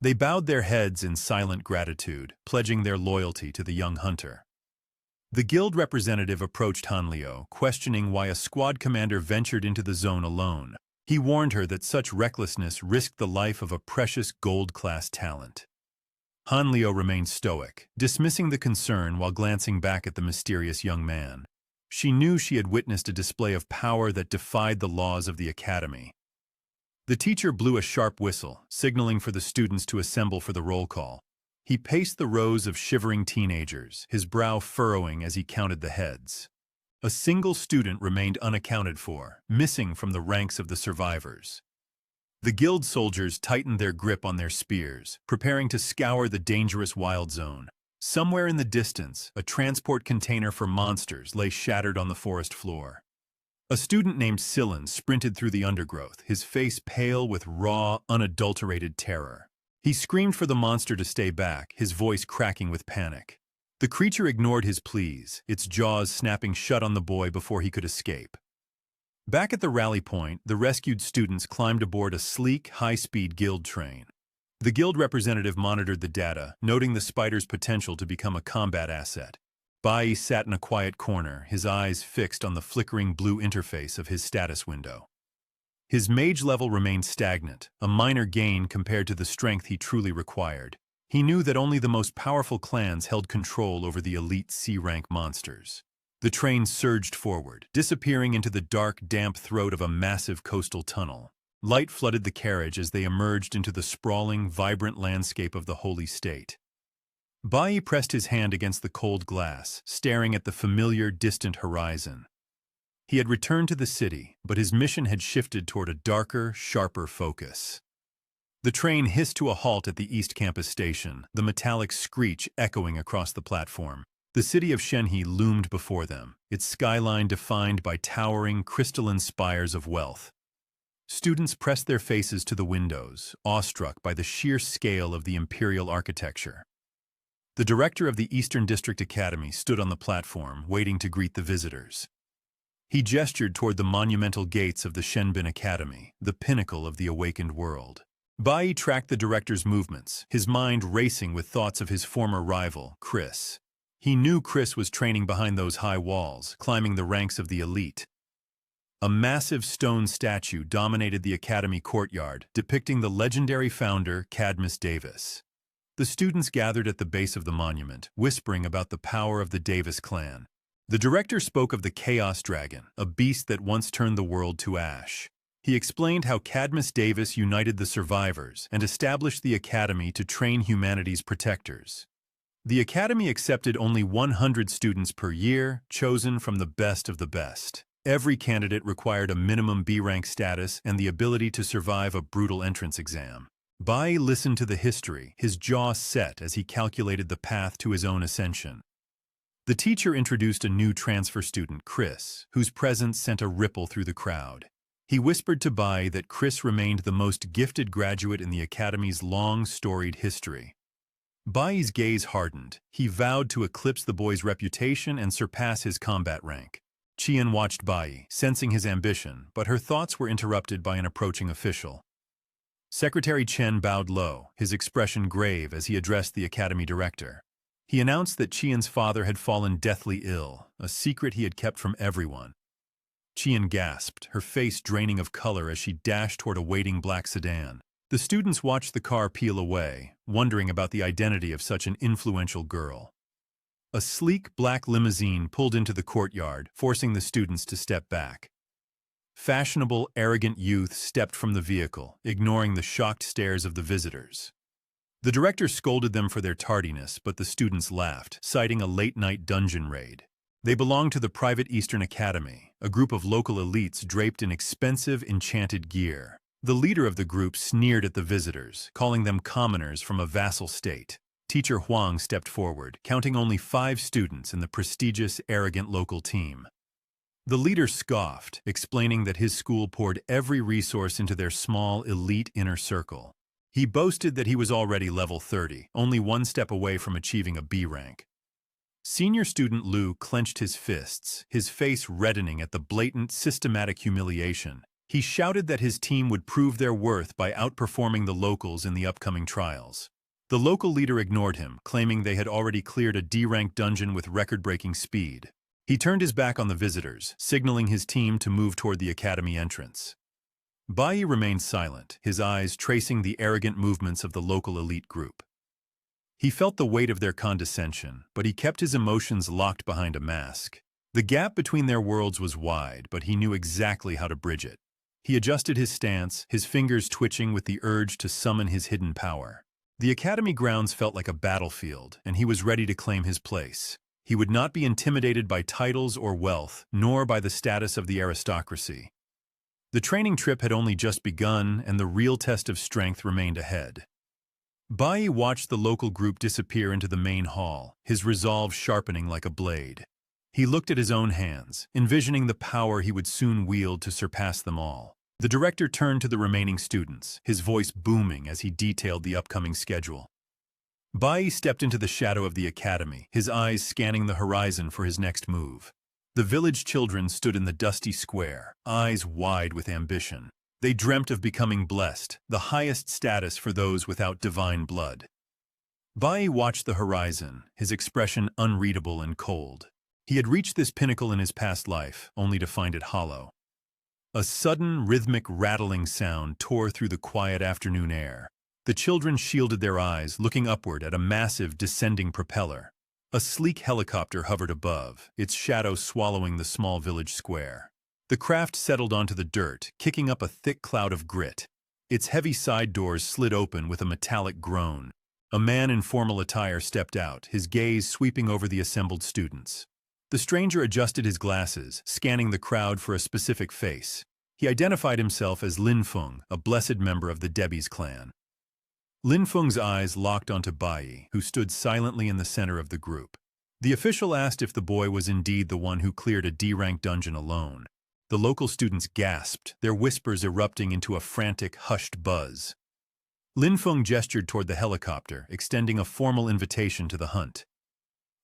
They bowed their heads in silent gratitude, pledging their loyalty to the young hunter. The guild representative approached Hanlio, questioning why a squad commander ventured into the zone alone. He warned her that such recklessness risked the life of a precious gold-class talent. Hanlio remained stoic, dismissing the concern while glancing back at the mysterious young man. She knew she had witnessed a display of power that defied the laws of the academy. The teacher blew a sharp whistle, signaling for the students to assemble for the roll call. He paced the rows of shivering teenagers, his brow furrowing as he counted the heads. A single student remained unaccounted for, missing from the ranks of the survivors. The guild soldiers tightened their grip on their spears, preparing to scour the dangerous wild zone. Somewhere in the distance, a transport container for monsters lay shattered on the forest floor. A student named Silan sprinted through the undergrowth, his face pale with raw, unadulterated terror. He screamed for the monster to stay back, his voice cracking with panic. The creature ignored his pleas, its jaws snapping shut on the boy before he could escape. Back at the rally point, the rescued students climbed aboard a sleek, high-speed guild train. The guild representative monitored the data, noting the spider's potential to become a combat asset. Bai sat in a quiet corner, his eyes fixed on the flickering blue interface of his status window. His mage level remained stagnant, a minor gain compared to the strength he truly required. He knew that only the most powerful clans held control over the elite C-rank monsters. The train surged forward, disappearing into the dark, damp throat of a massive coastal tunnel. Light flooded the carriage as they emerged into the sprawling, vibrant landscape of the holy state. Bai pressed his hand against the cold glass, staring at the familiar, distant horizon. He had returned to the city, but his mission had shifted toward a darker, sharper focus. The train hissed to a halt at the East Campus station, the metallic screech echoing across the platform. The city of Shenhe loomed before them, its skyline defined by towering, crystalline spires of wealth. Students pressed their faces to the windows, awestruck by the sheer scale of the imperial architecture. The director of the Eastern District Academy stood on the platform, waiting to greet the visitors. He gestured toward the monumental gates of the Shenbin Academy, the pinnacle of the awakened world. Bai tracked the director's movements, his mind racing with thoughts of his former rival, Chris. He knew Chris was training behind those high walls, climbing the ranks of the elite. A massive stone statue dominated the academy courtyard, depicting the legendary founder, Cadmus Davis. The students gathered at the base of the monument, whispering about the power of the Davis clan. The director spoke of the Chaos Dragon, a beast that once turned the world to ash. He explained how Cadmus Davis united the survivors and established the academy to train humanity's protectors. The academy accepted only 100 students per year, chosen from the best of the best. Every candidate required a minimum B-rank status and the ability to survive a brutal entrance exam. Bai listened to the history, his jaw set as he calculated the path to his own ascension. The teacher introduced a new transfer student, Chris, whose presence sent a ripple through the crowd. He whispered to Bai that Chris remained the most gifted graduate in the academy's long, storied history. Bai's gaze hardened. He vowed to eclipse the boy's reputation and surpass his combat rank. Qian watched Bai, sensing his ambition, but her thoughts were interrupted by an approaching official. Secretary Chen bowed low, his expression grave as he addressed the academy director. He announced that Qian's father had fallen deathly ill, a secret he had kept from everyone. Qian gasped, her face draining of color as she dashed toward a waiting black sedan. The students watched the car peel away, wondering about the identity of such an influential girl. A sleek black limousine pulled into the courtyard, forcing the students to step back. Fashionable, arrogant youths stepped from the vehicle, ignoring the shocked stares of the visitors. The director scolded them for their tardiness, but the students laughed, citing a late-night dungeon raid. They belonged to the private Eastern Academy, a group of local elites draped in expensive, enchanted gear. The leader of the group sneered at the visitors, calling them commoners from a vassal state. Teacher Huang stepped forward, counting only 5 students in the prestigious, arrogant local team. The leader scoffed, explaining that his school poured every resource into their small, elite inner circle. He boasted that he was already level 30, only one step away from achieving a B rank. Senior student Liu clenched his fists, his face reddening at the blatant, systematic humiliation. He shouted that his team would prove their worth by outperforming the locals in the upcoming trials. The local leader ignored him, claiming they had already cleared a D-rank dungeon with record-breaking speed. He turned his back on the visitors, signaling his team to move toward the academy entrance. Bai remained silent, his eyes tracing the arrogant movements of the local elite group. He felt the weight of their condescension, but he kept his emotions locked behind a mask. The gap between their worlds was wide, but he knew exactly how to bridge it. He adjusted his stance, his fingers twitching with the urge to summon his hidden power. The academy grounds felt like a battlefield, and he was ready to claim his place. He would not be intimidated by titles or wealth, nor by the status of the aristocracy. The training trip had only just begun, and the real test of strength remained ahead. Bai watched the local group disappear into the main hall, his resolve sharpening like a blade. He looked at his own hands, envisioning the power he would soon wield to surpass them all. The director turned to the remaining students, his voice booming as he detailed the upcoming schedule. Bai stepped into the shadow of the academy, his eyes scanning the horizon for his next move. The village children stood in the dusty square, eyes wide with ambition. They dreamt of becoming blessed, the highest status for those without divine blood. Bai watched the horizon, his expression unreadable and cold. He had reached this pinnacle in his past life, only to find it hollow. A sudden, rhythmic rattling sound tore through the quiet afternoon air. The children shielded their eyes, looking upward at a massive, descending propeller. A sleek helicopter hovered above, its shadow swallowing the small village square. The craft settled onto the dirt, kicking up a thick cloud of grit. Its heavy side doors slid open with a metallic groan. A man in formal attire stepped out, his gaze sweeping over the assembled students. The stranger adjusted his glasses, scanning the crowd for a specific face. He identified himself as Lin Feng, a blessed member of the Debi's clan. Lin Feng's eyes locked onto Bai, who stood silently in the center of the group. The official asked if the boy was indeed the one who cleared a D-rank dungeon alone. The local students gasped, their whispers erupting into a frantic, hushed buzz. Lin Feng gestured toward the helicopter, extending a formal invitation to the hunt.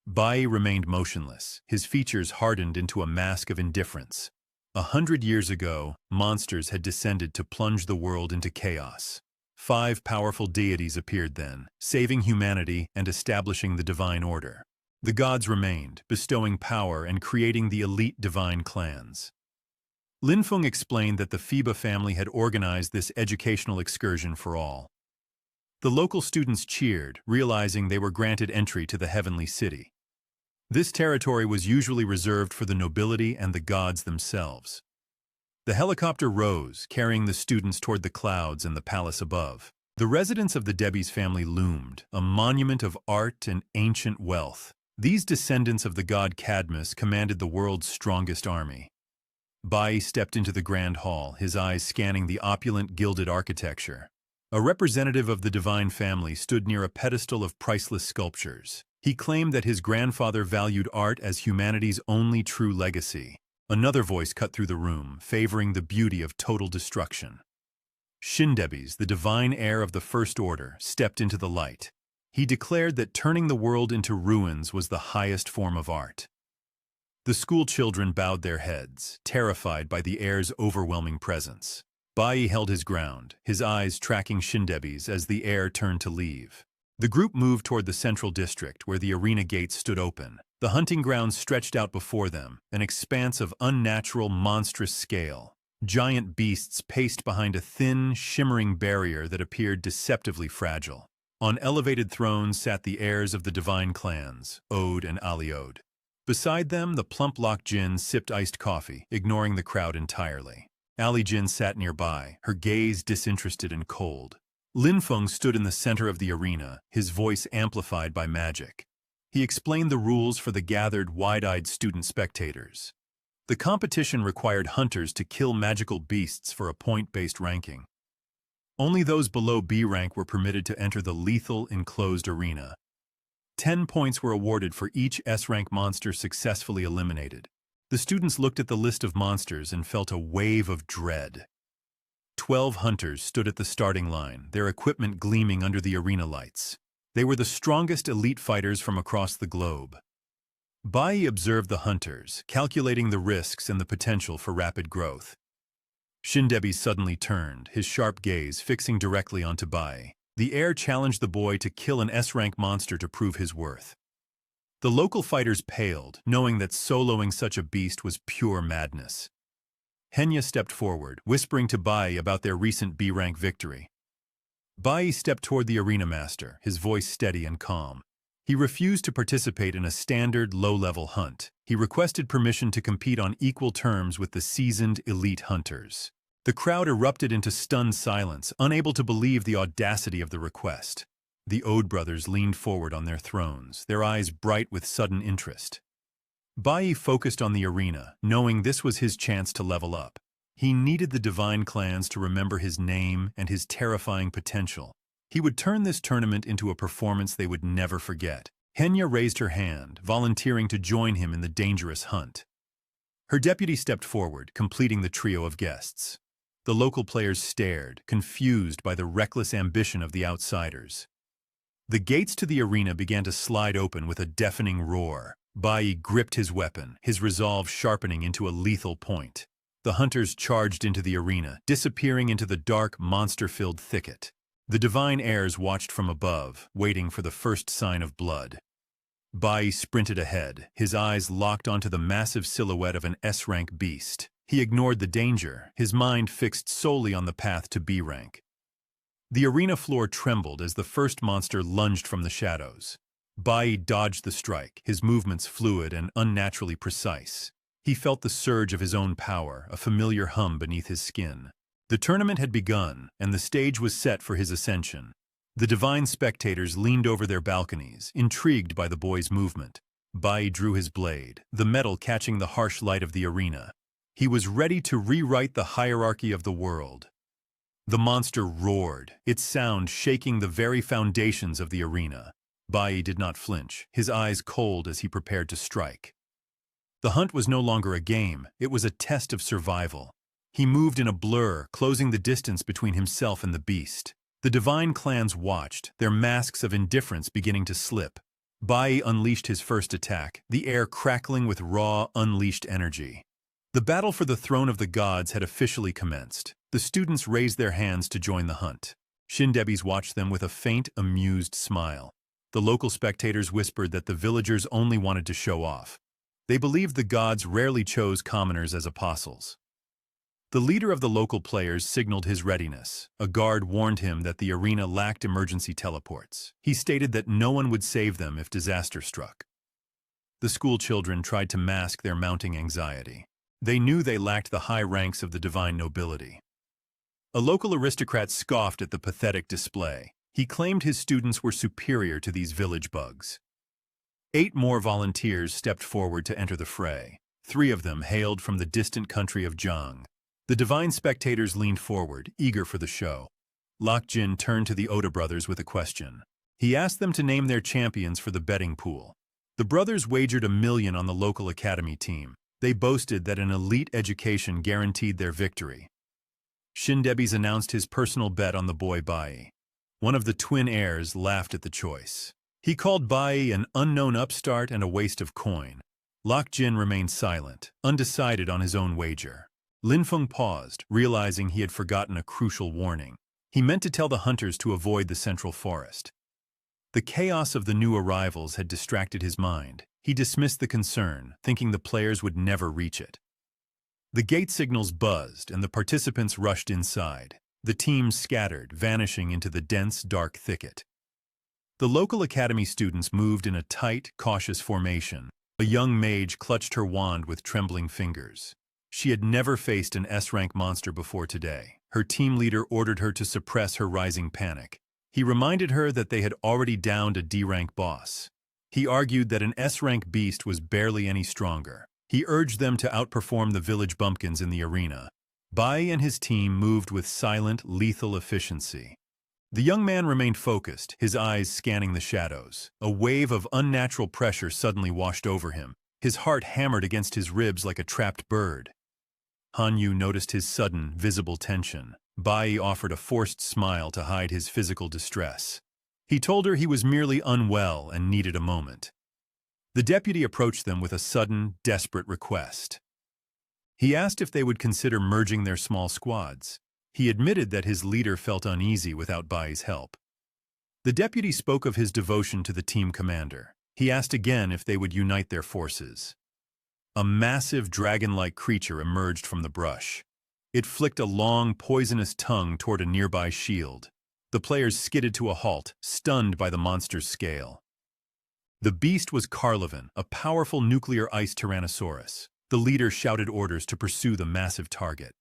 Bai remained motionless, his features hardened into a mask of indifference. 100 years ago, monsters had descended to plunge the world into chaos. 5 powerful deities appeared then, saving humanity and establishing the divine order. The gods remained, bestowing power and creating the elite divine clans. Lin Feng explained that the Phoeba family had organized this educational excursion for all. The local students cheered, realizing they were granted entry to the heavenly city. This territory was usually reserved for the nobility and the gods themselves. The helicopter rose, carrying the students toward the clouds and the palace above. The residence of the Debbie's family loomed, a monument of art and ancient wealth. These descendants of the god Cadmus commanded the world's strongest army. Bai stepped into the grand hall, his eyes scanning the opulent gilded architecture. A representative of the divine family stood near a pedestal of priceless sculptures. He claimed that his grandfather valued art as humanity's only true legacy. Another voice cut through the room, favoring the beauty of total destruction. Shindebis, the divine heir of the First Order, stepped into the light. He declared that turning the world into ruins was the highest form of art. The school children bowed their heads, terrified by the heir's overwhelming presence. Bai held his ground, his eyes tracking Shindebis as the heir turned to leave. The group moved toward the central district, where the arena gates stood open. The hunting grounds stretched out before them, an expanse of unnatural, monstrous scale. Giant beasts paced behind a thin, shimmering barrier that appeared deceptively fragile. On elevated thrones sat the heirs of the divine clans, Ode and Aliode. Beside them, the plump Lok Jin sipped iced coffee, ignoring the crowd entirely. Ali Jin sat nearby, her gaze disinterested and cold. Lin Feng stood in the center of the arena, his voice amplified by magic. He explained the rules for the gathered, wide-eyed student spectators. The competition required hunters to kill magical beasts for a point-based ranking. Only those below B rank were permitted to enter the lethal, enclosed arena. 10 points were awarded for each S-rank monster successfully eliminated. The students looked at the list of monsters and felt a wave of dread. 12 hunters stood at the starting line, their equipment gleaming under the arena lights. They were the strongest elite fighters from across the globe. Bai observed the hunters, calculating the risks and the potential for rapid growth. Shindebi suddenly turned, his sharp gaze fixing directly onto Bai. The heir challenged the boy to kill an S-rank monster to prove his worth. The local fighters paled, knowing that soloing such a beast was pure madness. Henya stepped forward, whispering to Bai about their recent B-rank victory. Bai stepped toward the arena master, his voice steady and calm. He refused to participate in a standard, low-level hunt. He requested permission to compete on equal terms with the seasoned, elite hunters. The crowd erupted into stunned silence, unable to believe the audacity of the request. The Ode brothers leaned forward on their thrones, their eyes bright with sudden interest. Bai focused on the arena, knowing this was his chance to level up. He needed the divine clans to remember his name and his terrifying potential. He would turn this tournament into a performance they would never forget. Henya raised her hand, volunteering to join him in the dangerous hunt. Her deputy stepped forward, completing the trio of guests. The local players stared, confused by the reckless ambition of the outsiders. The gates to the arena began to slide open with a deafening roar. Bai gripped his weapon, his resolve sharpening into a lethal point. The hunters charged into the arena, disappearing into the dark, monster-filled thicket. The divine heirs watched from above, waiting for the first sign of blood. Bai sprinted ahead, his eyes locked onto the massive silhouette of an S-rank beast. He ignored the danger, his mind fixed solely on the path to B rank. The arena floor trembled as the first monster lunged from the shadows. Bai dodged the strike, his movements fluid and unnaturally precise. He felt the surge of his own power, a familiar hum beneath his skin. The tournament had begun, and the stage was set for his ascension. The divine spectators leaned over their balconies, intrigued by the boy's movement. Bai drew his blade, the metal catching the harsh light of the arena. He was ready to rewrite the hierarchy of the world. The monster roared, its sound shaking the very foundations of the arena. Bai did not flinch, his eyes cold as he prepared to strike. The hunt was no longer a game, it was a test of survival. He moved in a blur, closing the distance between himself and the beast. The divine clans watched, their masks of indifference beginning to slip. Bai unleashed his first attack, the air crackling with raw, unleashed energy. The battle for the throne of the gods had officially commenced. The students raised their hands to join the hunt. Shindebis watched them with a faint, amused smile. The local spectators whispered that the villagers only wanted to show off. They believed the gods rarely chose commoners as apostles. The leader of the local players signaled his readiness. A guard warned him that the arena lacked emergency teleports. He stated that no one would save them if disaster struck. The school children tried to mask their mounting anxiety. They knew they lacked the high ranks of the divine nobility. A local aristocrat scoffed at the pathetic display. He claimed his students were superior to these village bugs. 8 more volunteers stepped forward to enter the fray. 3 of them hailed from the distant country of Zhang. The divine spectators leaned forward, eager for the show. Lok Jin turned to the Oda brothers with a question. He asked them to name their champions for the betting pool. The brothers wagered $1 million on the local academy team. They boasted that an elite education guaranteed their victory. Shindebis announced his personal bet on the boy Bai. One of the twin heirs laughed at the choice. He called Bai an unknown upstart and a waste of coin. Lok Jin remained silent, undecided on his own wager. Linfeng paused, realizing he had forgotten a crucial warning. He meant to tell the hunters to avoid the central forest. The chaos of the new arrivals had distracted his mind. He dismissed the concern, thinking the players would never reach it. The gate signals buzzed, and the participants rushed inside. The teams scattered, vanishing into the dense, dark thicket. The local academy students moved in a tight, cautious formation. A young mage clutched her wand with trembling fingers. She had never faced an S-rank monster before today. Her team leader ordered her to suppress her rising panic. He reminded her that they had already downed a D-rank boss. He argued that an S-rank beast was barely any stronger. He urged them to outperform the village bumpkins in the arena. Bai and his team moved with silent, lethal efficiency. The young man remained focused, his eyes scanning the shadows. A wave of unnatural pressure suddenly washed over him. His heart hammered against his ribs like a trapped bird. Hanyu noticed his sudden, visible tension. Bai offered a forced smile to hide his physical distress. He told her he was merely unwell and needed a moment. The deputy approached them with a sudden, desperate request. He asked if they would consider merging their small squads. He admitted that his leader felt uneasy without Bai's help. The deputy spoke of his devotion to the team commander. He asked again if they would unite their forces. A massive dragon-like creature emerged from the brush. It flicked a long, poisonous tongue toward a nearby shield. The players skidded to a halt, stunned by the monster's scale. The beast was Karlovan, a powerful nuclear ice tyrannosaurus. The leader shouted orders to pursue the massive target.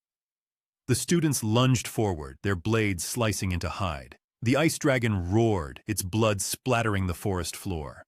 The students lunged forward, their blades slicing into hide. The ice dragon roared, its blood splattering the forest floor.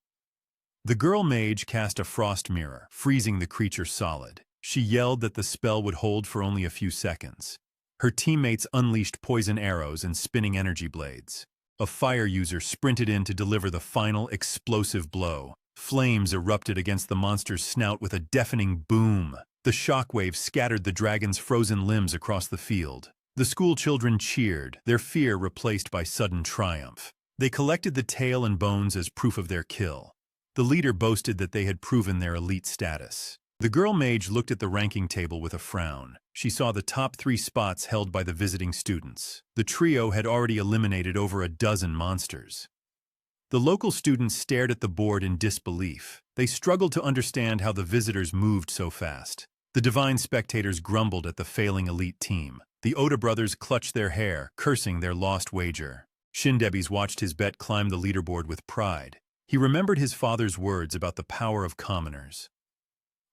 The girl mage cast a frost mirror, freezing the creature solid. She yelled that the spell would hold for only a few seconds. Her teammates unleashed poison arrows and spinning energy blades. A fire user sprinted in to deliver the final explosive blow. Flames erupted against the monster's snout with a deafening boom. The shockwave scattered the dragon's frozen limbs across the field. The school children cheered, their fear replaced by sudden triumph. They collected the tail and bones as proof of their kill. The leader boasted that they had proven their elite status. The girl mage looked at the ranking table with a frown. She saw the top 3 spots held by the visiting students. The trio had already eliminated over a dozen monsters. The local students stared at the board in disbelief. They struggled to understand how the visitors moved so fast. The divine spectators grumbled at the failing elite team. The Oda brothers clutched their hair, cursing their lost wager. Shindebis watched his bet climb the leaderboard with pride. He remembered his father's words about the power of commoners.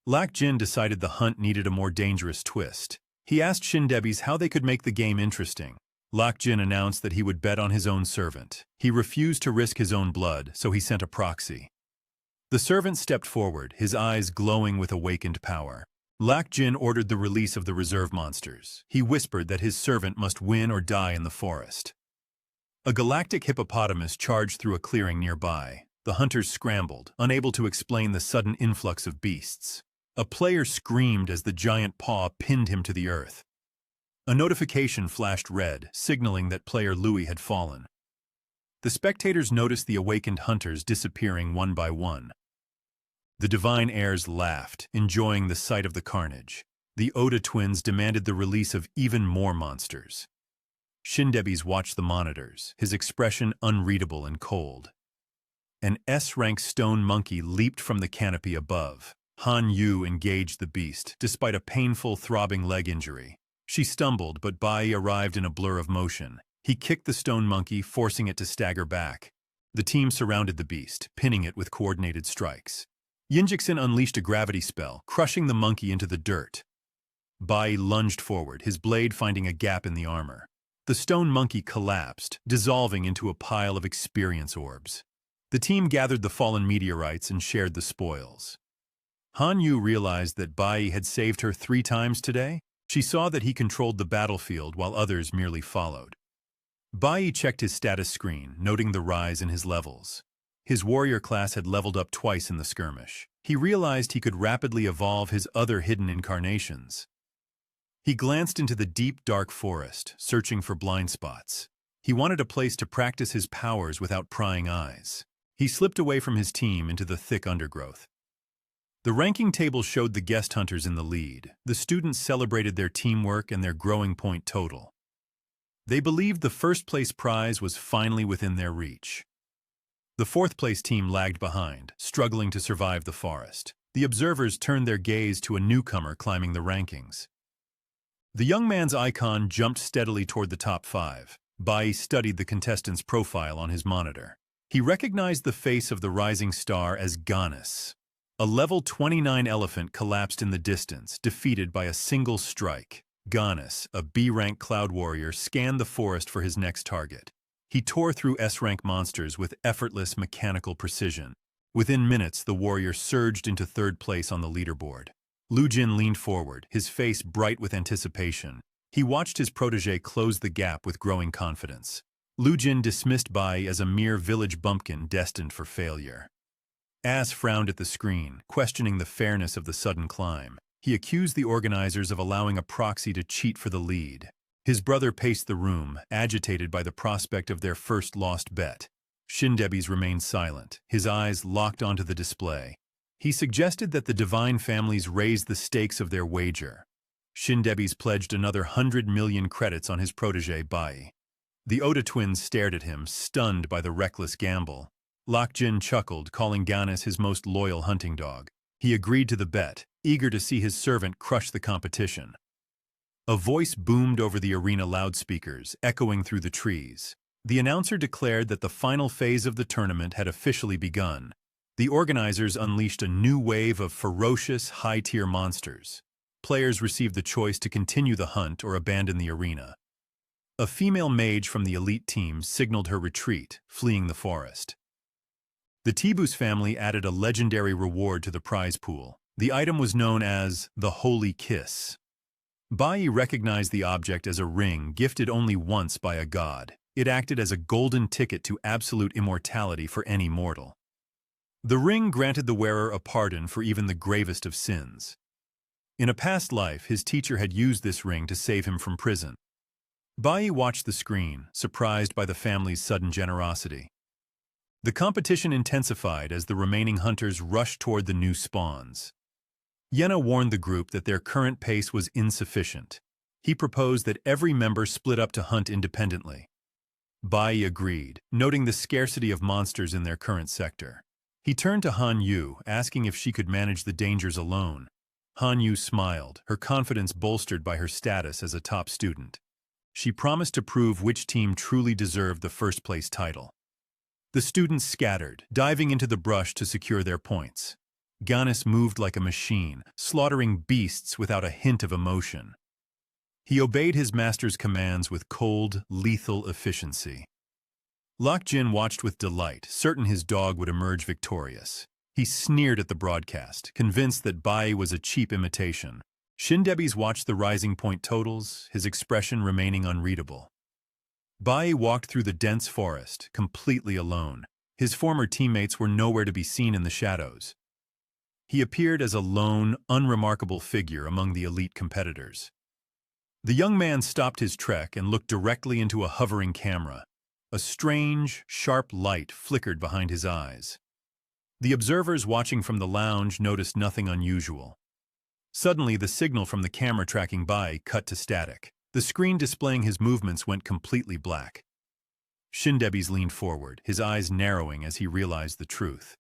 Lok Jin decided the hunt needed a more dangerous twist. He asked Shindebis how they could make the game interesting. Lok Jin announced that he would bet on his own servant. He refused to risk his own blood, so he sent a proxy. The servant stepped forward, his eyes glowing with awakened power. Lok Jin ordered the release of the reserve monsters. He whispered that his servant must win or die in the forest. A galactic hippopotamus charged through a clearing nearby. the hunters scrambled, unable to explain the sudden influx of beasts. A player screamed as the giant paw pinned him to the earth. A notification flashed red, signaling that player Louis had fallen. The spectators noticed the awakened hunters disappearing one by one. The divine heirs laughed, enjoying the sight of the carnage. The Oda twins demanded the release of even more monsters. Shindebi's watched the monitors, his expression unreadable and cold. An S-rank stone monkey leaped from the canopy above. Han Yu engaged the beast, despite a painful, throbbing leg injury. She stumbled, but Bai arrived in a blur of motion. He kicked the stone monkey, forcing it to stagger back. The team surrounded the beast, pinning it with coordinated strikes. Yinjixin unleashed a gravity spell, crushing the monkey into the dirt. Bai lunged forward, his blade finding a gap in the armor. The stone monkey collapsed, dissolving into a pile of experience orbs. The team gathered the fallen meteorites and shared the spoils. Han Yu realized that Bai had saved her 3 times today. She saw that he controlled the battlefield while others merely followed. Bai checked his status screen, noting the rise in his levels. His warrior class had leveled up twice in the skirmish. He realized he could rapidly evolve his other hidden incarnations. He glanced into the deep, dark forest, searching for blind spots. He wanted a place to practice his powers without prying eyes. He slipped away from his team into the thick undergrowth. The ranking table showed the guest hunters in the lead. The students celebrated their teamwork and their growing point total. They believed the first-place prize was finally within their reach. The fourth-place team lagged behind, struggling to survive the forest. The observers turned their gaze to a newcomer climbing the rankings. The young man's icon jumped steadily toward the top 5. Bai studied the contestant's profile on his monitor. He recognized the face of the rising star as Ganis. A level 29 elephant collapsed in the distance, defeated by a single strike. Ganis, a B-rank cloud warrior, scanned the forest for his next target. He tore through S-rank monsters with effortless mechanical precision. Within minutes, the warrior surged into 3rd place on the leaderboard. Lu Jin leaned forward, his face bright with anticipation. He watched his protege close the gap with growing confidence. Lu Jin dismissed Bai as a mere village bumpkin destined for failure. Az frowned at the screen, questioning the fairness of the sudden climb. He accused the organizers of allowing a proxy to cheat for the lead. His brother paced the room, agitated by the prospect of their first lost bet. Shindebi's remained silent, his eyes locked onto the display. He suggested that the divine families raise the stakes of their wager. Shindebi's pledged another 100 million credits on his protege Bai. The Oda twins stared at him, stunned by the reckless gamble. Lokjin chuckled, calling Ganis his most loyal hunting dog. He agreed to the bet, eager to see his servant crush the competition. A voice boomed over the arena loudspeakers, echoing through the trees. The announcer declared that the final phase of the tournament had officially begun. The organizers unleashed a new wave of ferocious, high-tier monsters. Players received the choice to continue the hunt or abandon the arena. A female mage from the elite team signaled her retreat, fleeing the forest. The Tibus family added a legendary reward to the prize pool. The item was known as the Holy Kiss. Bai recognized the object as a ring gifted only once by a god. It acted as a golden ticket to absolute immortality for any mortal. The ring granted the wearer a pardon for even the gravest of sins. In a past life, his teacher had used this ring to save him from prison. Bai watched the screen, surprised by the family's sudden generosity. The competition intensified as the remaining hunters rushed toward the new spawns. Yena warned the group that their current pace was insufficient. He proposed that every member split up to hunt independently. Bai agreed, noting the scarcity of monsters in their current sector. He turned to Han Yu, asking if she could manage the dangers alone. Han Yu smiled, her confidence bolstered by her status as a top student. She promised to prove which team truly deserved the first-place title. The students scattered, diving into the brush to secure their points. Ganis moved like a machine, slaughtering beasts without a hint of emotion. He obeyed his master's commands with cold, lethal efficiency. Lokjin watched with delight, certain his dog would emerge victorious. He sneered at the broadcast, convinced that Bai was a cheap imitation. Shindebi's watched the rising point totals, his expression remaining unreadable. Bai walked through the dense forest, completely alone. His former teammates were nowhere to be seen in the shadows. He appeared as a lone, unremarkable figure among the elite competitors. The young man stopped his trek and looked directly into a hovering camera. A strange, sharp light flickered behind his eyes. The observers watching from the lounge noticed nothing unusual. Suddenly, the signal from the camera tracking Bai cut to static. The screen displaying his movements went completely black. Shindebis leaned forward, his eyes narrowing as he realized the truth.